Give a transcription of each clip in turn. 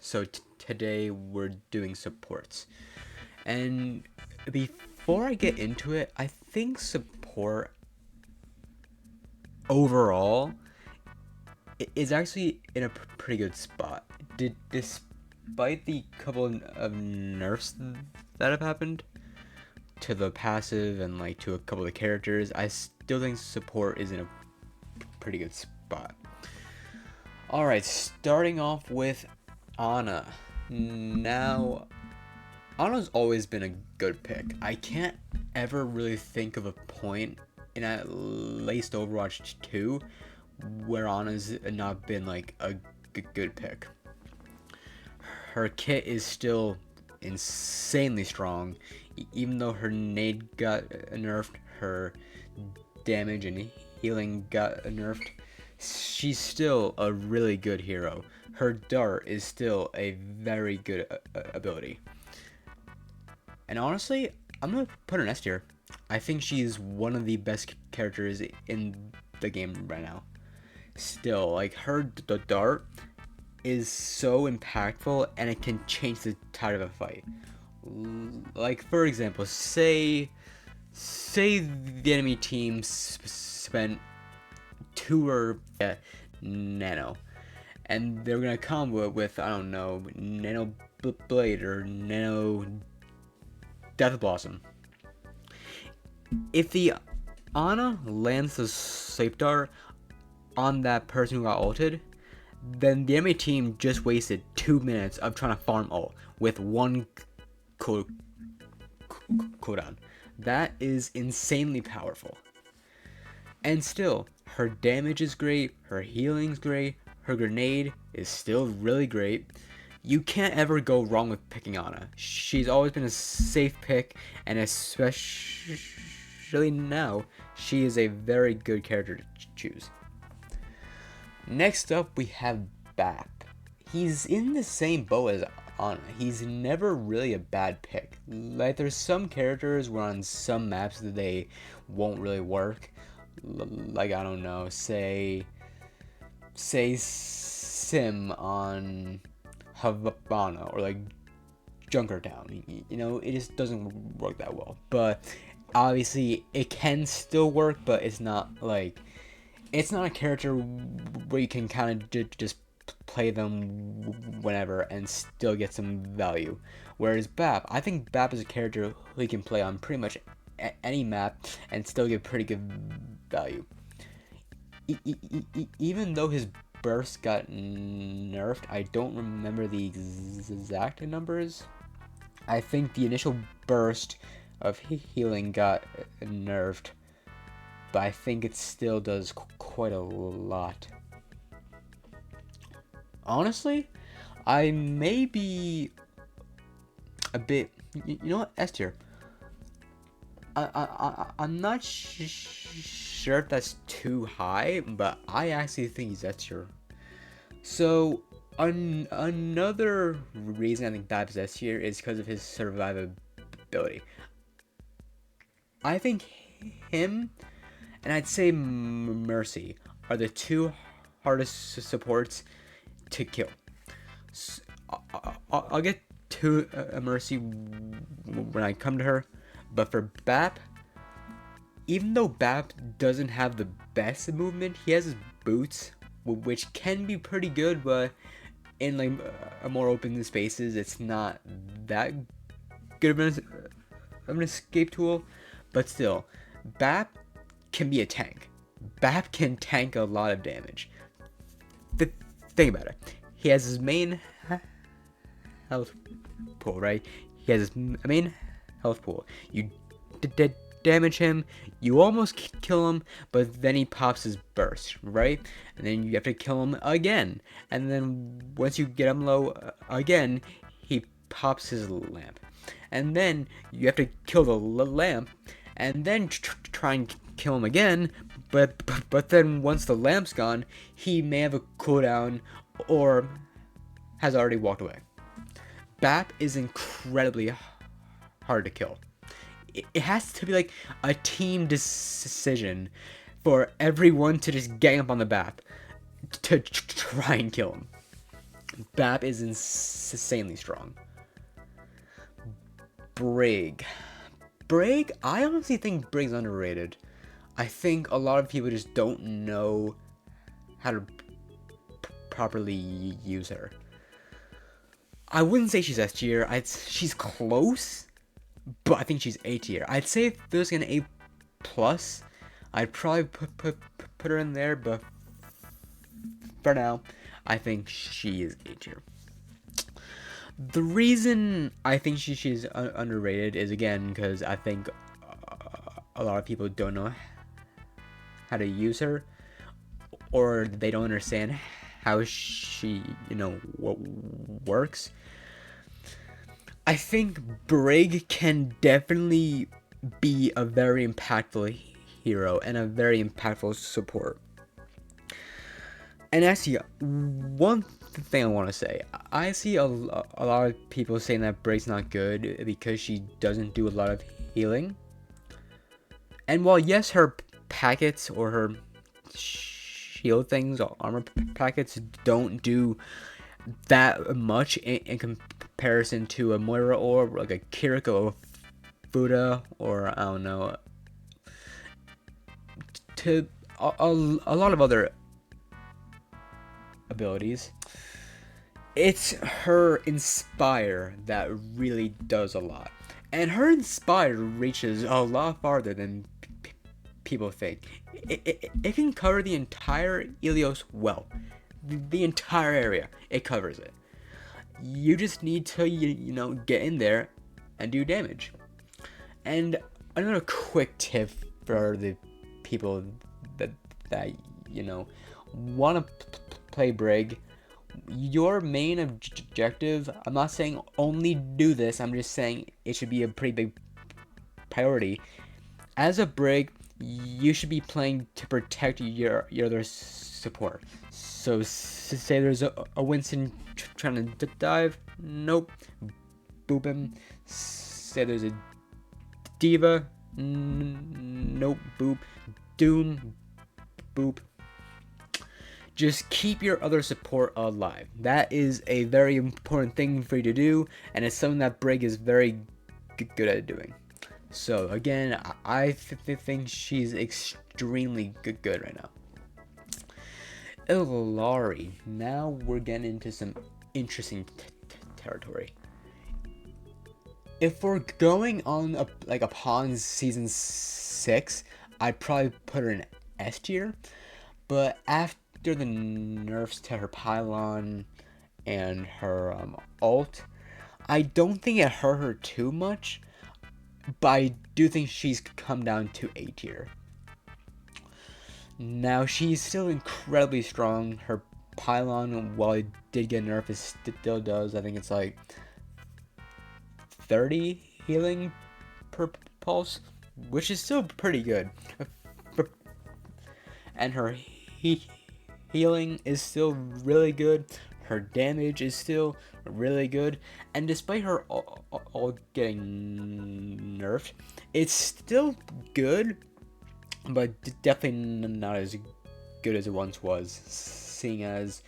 So today we're doing supports. And before I get into it, I think support overall is actually in a pretty good spot. Despite the couple of nerfs that have happened to the passive and like to a couple of the characters, I still think support is in a pretty good spot. Alright, starting off with Ana. Now, Ana's always been a good pick. I can't ever really think of a point in at least Overwatch 2 where Ana's not been like a good pick. Her kit is still insanely strong, even though her nade got nerfed, her damage and healing got nerfed. She's still a really good hero. Her dart is still a very good ability. And honestly, I'm gonna put her in S tier. I think she's one of the best characters in the game right now. Still, like her dart is so impactful and it can change the tide of a fight. Like for example, say the enemy team spent 2 or nano, and they're gonna combo it with, I don't know, nano blade or nano death blossom. If the Ana lands the sleep dart on that person who got ulted, then the enemy team just wasted 2 minutes of trying to farm ult with 1 cooldown. That is insanely powerful. And still, her damage is great, her healing's great, her grenade is still really great. You can't ever go wrong with picking Ana. She's always been a safe pick, and especially now, she is a very good character to choose. Next up, we have Bap. He's in the same boat as Ana. He's never really a bad pick. Like, there's some characters where on some maps that they won't really work. Like, I don't know, say Sim on Havana or like Junkertown. You know, it just doesn't work that well. But obviously, it can still work, but it's not a character where you can kind of just play them whenever and still get some value. Whereas Bap, I think Bap is a character who you can play on pretty much any map and still get pretty good value. Even though his burst got nerfed, I don't remember the exact numbers. I think the initial burst of healing got nerfed, but I think it still does quite a lot. Honestly, I may be a bit, you know what, S tier. I'm not sure if that's too high, but I actually think he's S tier. So another reason I think Bab's S tier is because of his survivability. I think him and I'd say Mercy are the 2 hardest supports to kill. So, I'll get to Mercy when I come to her, but for Bap, even though Bap doesn't have the best movement, he has his boots, which can be pretty good, but in like a more open spaces, it's not that good of an escape tool. But still, Bap can be a tank. Bap can tank a lot of damage. Think about it. He has his main health pool, right? He has his main health pool. You damage him, you almost kill him, but then he pops his burst, right? And then you have to kill him again. And then once you get him low again, he pops his lamp. And then you have to kill the lamp, and then try and kill him again. But then once the lamp's gone, he may have a cooldown or has already walked away. Bap is incredibly hard to kill. It has to be like a team decision for everyone to just gang up on the Bap to try and kill him. Bap is insanely strong. Brig. I honestly think Brig's underrated. I think a lot of people just don't know how to properly use her. I wouldn't say she's S tier. She's close, but I think she's A tier. I'd say if there's an A plus, I'd probably put her in there, but for now, I think she is A tier. The reason I think she's underrated is, again, because I think a lot of people don't know how to use her, or they don't understand how she, works. I think Brig can definitely be a very impactful hero and a very impactful support. And actually, one thing I want to say, I see a lot of people saying that Brig's not good because she doesn't do a lot of healing. And while yes, her packets or her shield things or armor packets don't do that much in comparison to a Moira or like a Kiriko or Fuda, or I don't know, to a lot of other abilities, it's her Inspire that really does a lot. And her Inspire reaches a lot farther than people think. It can cover the entire Ilios well. The entire area, it covers it. You just need to, get in there and do damage. And another quick tip for the people that want to play Brig, your main objective, I'm not saying only do this, I'm just saying it should be a pretty big priority. As a Brig, you should be playing to protect your other support. So say there's a Winston trying to dive, nope, boop him. Say there's a Diva, nope, boop. Doom, boop. Just keep your other support alive. That is a very important thing for you to do, and it's something that Brig is very good at doing. So again, I think she's extremely good right now. Illari. Now we're getting into some interesting territory. If we're going on upon season 6, I'd probably put her in S tier. But after the nerfs to her pylon and her ult, I don't think it hurt her too much. But I do think she's come down to A tier. Now, she's still incredibly strong. Her pylon, while it did get nerfed, it still does. I think it's like 30 healing per pulse, which is still pretty good. And her healing is still really good. Her damage is still really good. And despite her all getting nerfed, it's still good, but definitely not as good as it once was, seeing as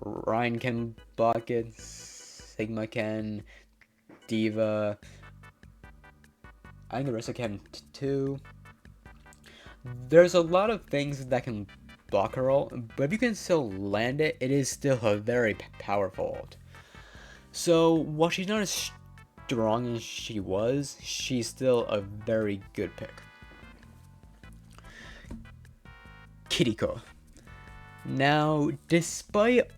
Ryan can block it, Sigma can, Diva, I think the rest of can too. There's a lot of things that can block her ult, but if you can still land it, it is still a very powerful ult. So while she's not as strong as she was, she's still a very good pick. Kiriko. Now, despite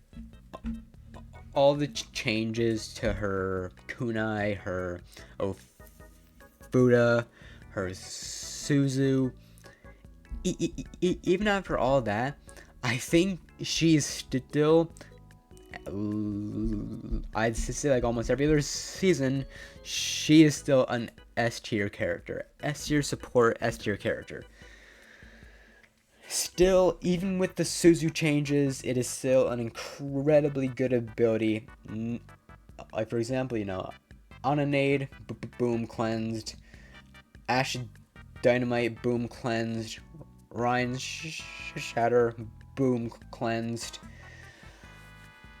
all the changes to her kunai, her Fuda, her Suzu, even after all that, I think she's still, I'd say like almost every other season, she is still an S tier character. S tier support, S tier character. Still, even with the Suzu changes, it is still an incredibly good ability. Like, for example, on a nade, boom, cleansed. Ash Dynamite, boom, cleansed. Ryan's Shatter, boom, cleansed.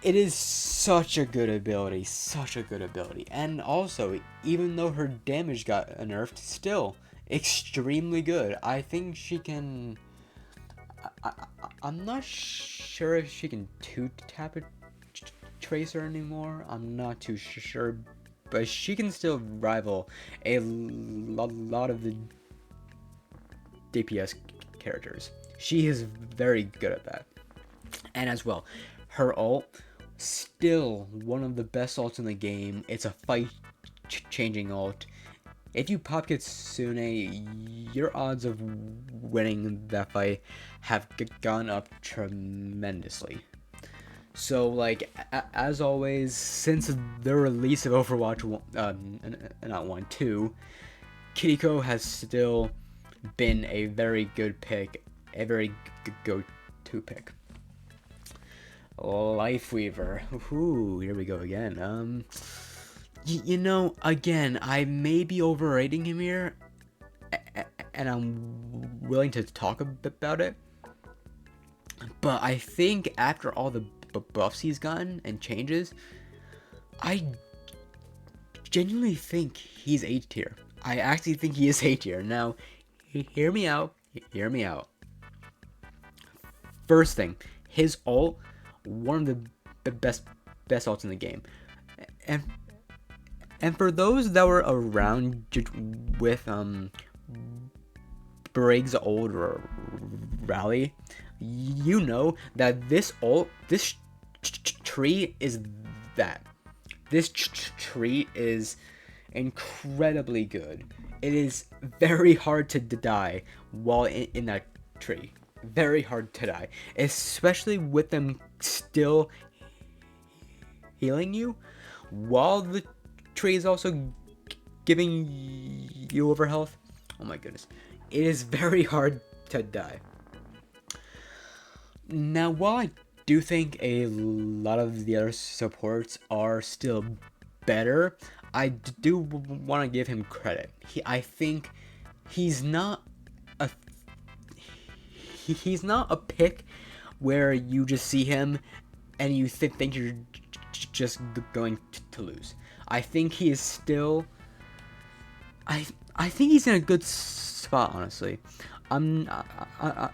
It is such a good ability, such a good ability. And also, even though her damage got nerfed, still extremely good. I think she can... I'm not sure if she can 2-tap a Tracer anymore. I'm not too sure. But she can still rival a lot of the DPS characters. She is very good at that. And as well, her ult, still one of the best ults in the game. It's a fight-changing ult. If you pop Kitsune, your odds of winning that fight have gone up tremendously. So, like, as always, since the release of Overwatch 2, Kiriko has still been a very good pick, a very good go-to pick. Lifeweaver. Ooh, here we go again. You know, again, I may be overrating him here, and I'm willing to talk about it. But I think after all the buffs he's gotten and changes, I genuinely think he's A tier. I actually think he is A tier. Now, hear me out. Hear me out. First thing, his ult, one of the best ults in the game, and for those that were around with Brig's old rally, you know that this ult, this tree is that. This tree is incredibly good. It is very hard to die while in that tree. Very hard to die, especially with them still healing you while the tree is also giving you over health. Oh my goodness, it is very hard to die. Now, while I do think a lot of the other supports are still better, I do want to give him credit. I think he's not a pick where you just see him and you think you're just going to lose. I think he is still... I think he's in a good spot, honestly. I'm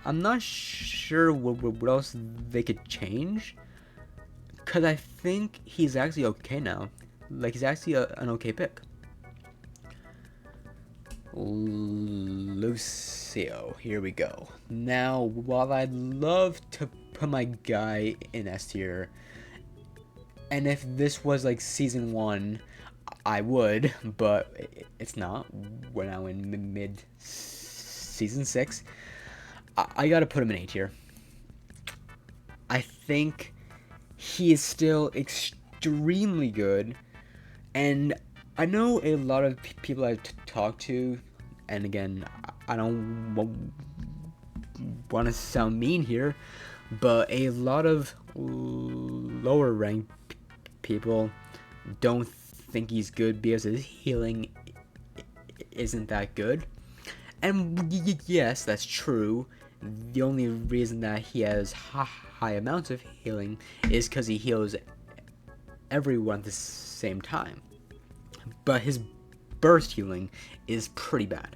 not sure what else they could change, because I think he's actually okay now. Like, he's actually an okay pick. Lucio, here we go. Now, while I'd love to put my guy in S tier, and if this was like season 1, I would, but it's not. We're now in mid season 6. I gotta put him in A tier. I think he is still extremely good, and I know a lot of people I've talked to, and again, I don't want to sound mean here, but a lot of lower ranked people don't think he's good because his healing isn't that good. And yes, that's true. The only reason that he has high amounts of healing is because he heals everyone at the same time. But his burst healing is pretty bad.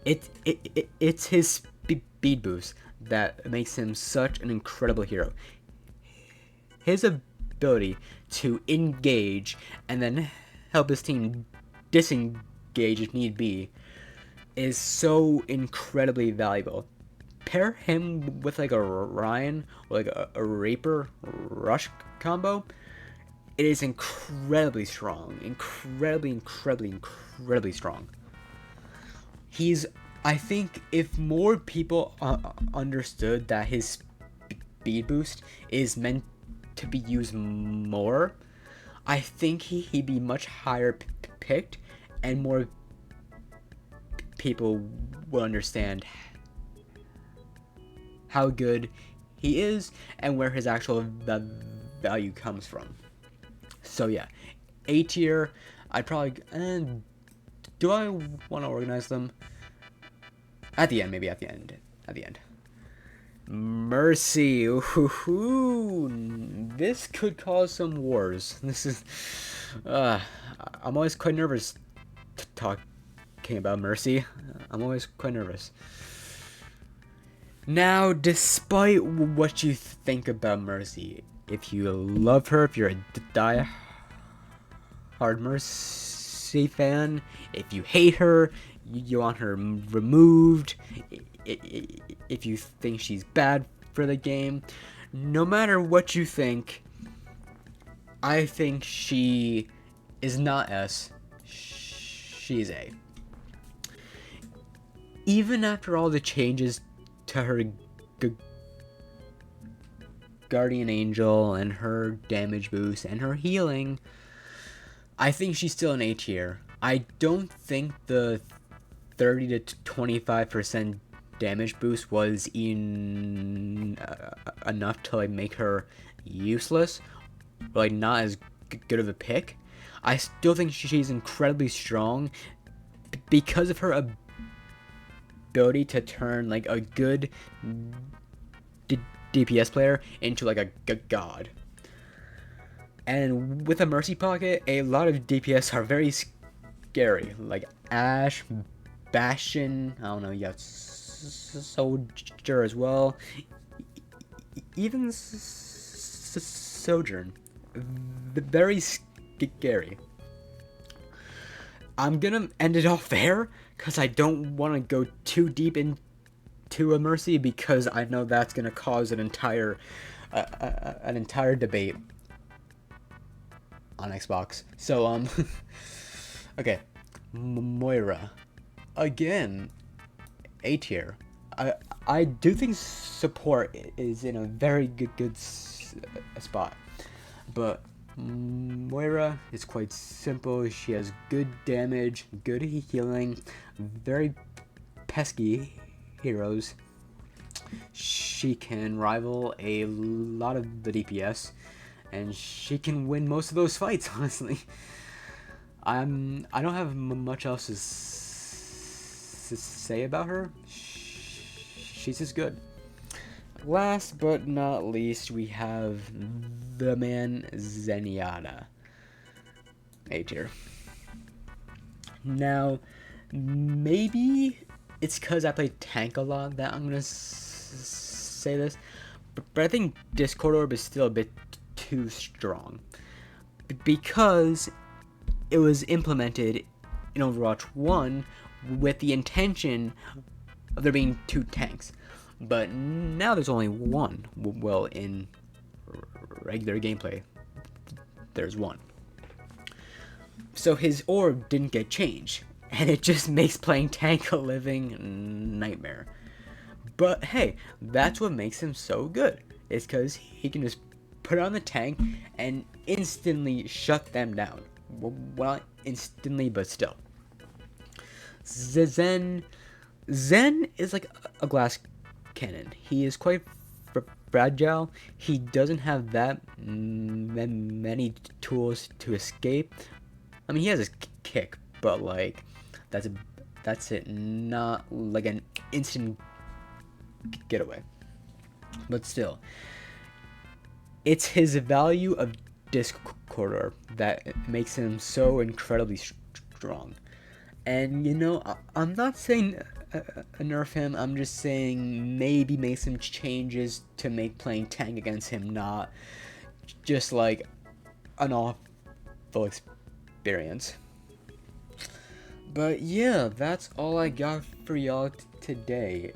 It's his speed boost that makes him such an incredible hero. His ability to engage and then help his team disengage if need be is so incredibly valuable. Pair him with like a Ryan or like a Reaper Rush combo, it is incredibly strong. Incredibly strong. I think if more people understood that his speed boost is meant to be used more, I think he'd be much higher picked, and more people will understand how good he is and where his actual value comes from. So yeah, A tier. I'd probably... do I want to organize them? At the end, maybe at the end. Mercy. Ooh, this could cause some wars. This is. I'm always quite nervous talking about Mercy. I'm always quite nervous. Now, despite what you think about Mercy, if you love her, if you're a die-hard Mercy fan, if you hate her, you want her removed, if you think she's bad for the game, no matter what you think, I think she is not S, she's A. Even after all the changes to her guardian angel and her damage boost and her healing, I think she's still an A tier. I don't think the 30 to 25% damage boost was enough to like make her useless, or like not as good of a pick. I still think she's incredibly strong because of her ability to turn like a good DPS player into like a god. And with a Mercy Pocket, a lot of DPS are very scary, like Ashe, Bastion, I don't know, you have Soldier as well, even Sojourn, very scary. I'm gonna end it off there, because I don't want to go too deep into a Mercy, because I know that's gonna cause an entire debate on Xbox. So okay, Moira, again, A tier. I do think support is in a very good spot, but Moira is quite simple. She has good damage, good healing, very pesky heroes. She can rival a lot of the DPS, and she can win most of those fights, honestly. I don't have much else to say about her. She's just good. Last but not least, we have the man Zenyatta. A tier. Now, maybe it's because I play tank a lot that I'm gonna say this, but I think Discord Orb is still a bit too strong, because it was implemented in Overwatch 1 with the intention of there being 2 tanks, but now there's only 1. Well, in regular gameplay, there's 1. So his orb didn't get changed, and it just makes playing tank a living nightmare. But hey, that's what makes him so good. It's because he can just put on the tank and instantly shut them down. Well, not instantly, but still. Zen is like a glass cannon. He is quite fragile. He doesn't have that many tools to escape. I mean, he has his kick, but like that's it. Not like an instant getaway. But still, it's his value of Discord that makes him so incredibly strong. And you know, I'm not saying nerf him. I'm just saying maybe make some changes to make playing tank against him not just like an awful experience. But yeah, that's all I got for y'all today.